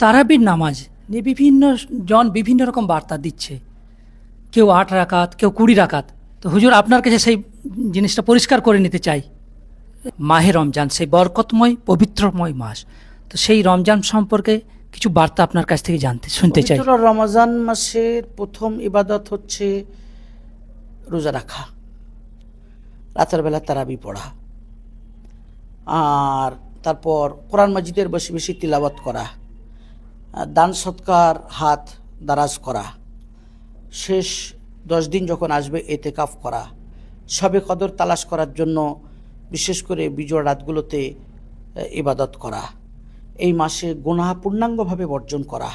তারাবির নামাজ নিয়ে বিভিন্ন জন বিভিন্ন রকম বার্তা দিচ্ছে, কেউ 8 রাকাত, কেউ 20 রাকাত। তো হুজুর, আপনার কাছে সেই জিনিসটা পরিষ্কার করে নিতে চাই। মাহে রমজান সেই বরকতময় পবিত্রময় মাস, তো সেই রমজান সম্পর্কে কিছু বার্তা আপনার কাছ থেকে শুনতে চাই। পবিত্র রমজান মাসের প্রথম ইবাদত হচ্ছে রোজা রাখা, রাতের বেলা তারাবি পড়া, আর তারপর কোরআন মাজিদের বেশি বেশি তিলাওয়াত করা, দান সৎকার হাত দারাজ করা, শেষ 10 দিন যখন আসবে এতেকাফ করা, শবে কদর তালাশ করার জন্য বিশেষ করে বিজয় রাতগুলোতে ইবাদত করা, এই মাসে গুনাহ পূর্ণাঙ্গভাবে বর্জন করা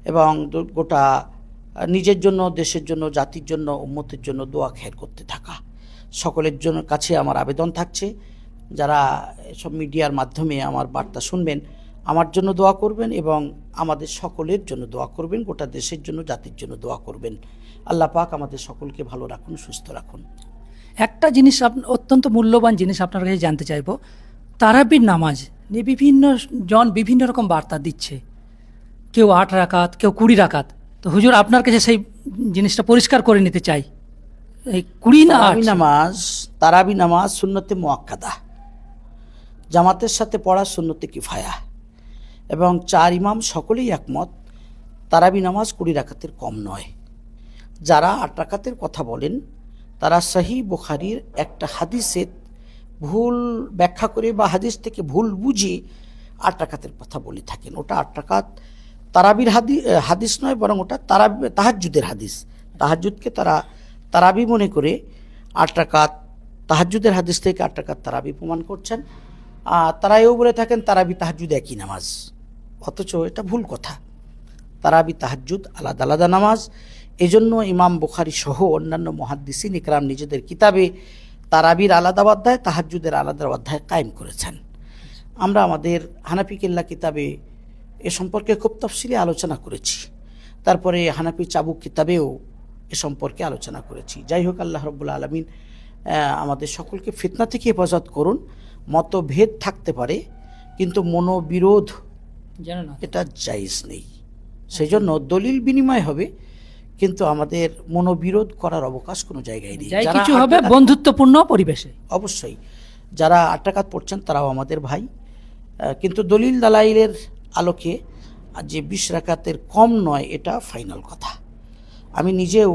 এবং গোটা নিজের জন্য, দেশের জন্য, জাতির জন্য, উম্মতের জন্য দোয়া খের করতে থাকা। সকলের জন্য কাছে আমার আবেদন থাকছে, যারা সব মিডিয়ার মাধ্যমে আমার বার্তা শুনবেন, আমার জন্য দোয়া করবেন এবং আমাদের সকলের জন্য দোয়া করবেন, গোটা দেশের জন্য, জাতির জন্য দোয়া করবেন। আল্লাহ পাক আমাদের সকলকে ভালো রাখুন, সুস্থ রাখুন। একটা জিনিস অত্যন্ত মূল্যবান জিনিস আপনার কাছে জানতে চাইব। তারাবির নামাজ নিয়ে বিভিন্ন জন বিভিন্ন রকম বার্তা দিচ্ছে, কেউ 8 রাকাত, কেউ 20 রাকাত। তো হুজুর, আপনার কাছে সেই জিনিসটা পরিষ্কার করে নিতে চাই। এই 20 না 8? তারাবি নামাজ সুন্নতে মুআক্কাদা, জামাতের সাথে পড়া সুন্নতে কিফায়া, এবং 4 ইমাম সকলেই একমত তারাবি নামাজ 20 রাকাতের কম নয়। যারা 8 রাকাতের কথা বলেন তারা সহিহ বুখারীর একটা হাদিসের ভুল ব্যাখ্যা করে বা হাদিস থেকে ভুল বুঝে 8 রাকাতের কথা বলে থাকেন। ওটা 8 রাকাত তারাবির হাদিস নয়, বরং ওটা তাহাজ্জুদের হাদিস। তাহাজ্জুদকে তারা তারাবি মনে করে 8 রাকাত তাহাজ্জুদের হাদিস থেকে 8 রাকাত তারাবি প্রমাণ করছেন। তারা এও বলে থাকেন তারাবি তাহাজ্জুদ একই নামাজ, অথচ এটা ভুল কথা। তারাবি তাহাজ্জুদ আলাদা আলাদা নামাজ। এজন্য ইমাম বুখারী সহ অন্যান্য মুহাদ্দিসিন ইকরাম নিজেদের কিতাবে তারাবির আলাদা অধ্যায়, তাহাজ্জুদের আলাদা অধ্যায় কায়েম করেছেন। আমরা আমাদের হানাফি কেল্লা কিতাবে এ সম্পর্কে খুব তফসিলি আলোচনা করেছি, তারপরে হানাফি চাবুক কিতাবেও এ সম্পর্কে আলোচনা করেছি। যাই হোক, আল্লাহ রাব্বুল আলামিন আমাদের সকলকে ফিতনা থেকে হেফাজত করুন। মতভেদ থাকতে পারে, কিন্তু মনোবিরোধ এটা জায়েজ নেই। সেই জন্য দলিল বিনিময় হবে, কিন্তু আমাদের মনোবিরোধ করার অবকাশ কোনো জায়গায় নেই। কিছু হবে বন্ধুত্বপূর্ণ পরিবেশে। অবশ্যই যারা 8 রাকাত পড়ছেন তারাও আমাদের ভাই, কিন্তু দলিল দালাইলের আলোকে যে 20 রাকাতের কম নয় এটা ফাইনাল কথা। আমি নিজেও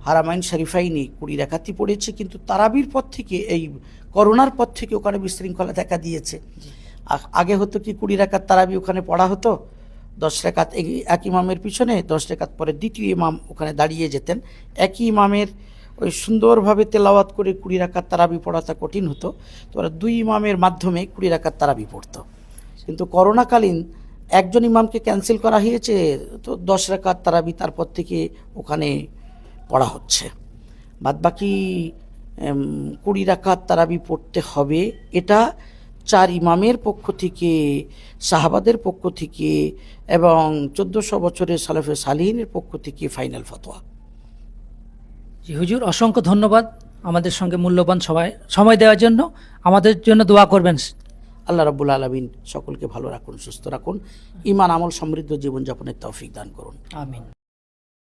হারামাইন শরীফাইনি 20 রাকাতই পড়েছি, কিন্তু তারাবির পর থেকে, এই করোনার পর থেকে ওখানে বিশৃঙ্খলা দেখা দিয়েছে। আগে হতো কি 20 রাকাত তারাবি ওখানে পড়া হতো, 10 রাকাত এক ইমামের পিছনে, 10 রাকাত পরে দ্বিতীয় ইমাম ওখানে দাঁড়িয়ে যেতেন। একই ইমামের ওই সুন্দরভাবে তেলাওয়াত করে 20 রাকাত তারাবি পড়াটা কঠিন হতো, তো 2 ইমামের মাধ্যমে 20 রাকাত তারাবি পড়তো। কিন্তু করোনাকালীন একজন ইমামকে ক্যান্সেল করা হয়েছে, তো 10 রাকাত তারাবি তারপর থেকে ওখানে পড়া হচ্ছে। বাদবাকি 20 রাকাত তারাবি পড়তে হবে, এটা 4 ইমামের পক্ষ থেকে, সাহাবাদের পক্ষ থেকে এবং 1400 বছরের সালেফে সালিহিনের পক্ষ থেকে ফাইনাল ফতোয়া। জি হুজুর, অসংখ্য ধন্যবাদ আমাদের সঙ্গে মূল্যবান সময় দেওয়ার জন্য। আমাদের জন্য দোয়া করবেন। আল্লাহ রাব্বুল আলামিন সকলকে ভালো রাখুন, সুস্থ রাখুন, ঈমান আমল সমৃদ্ধ জীবনযাপনের তৌফিক দান করুন। আমিন।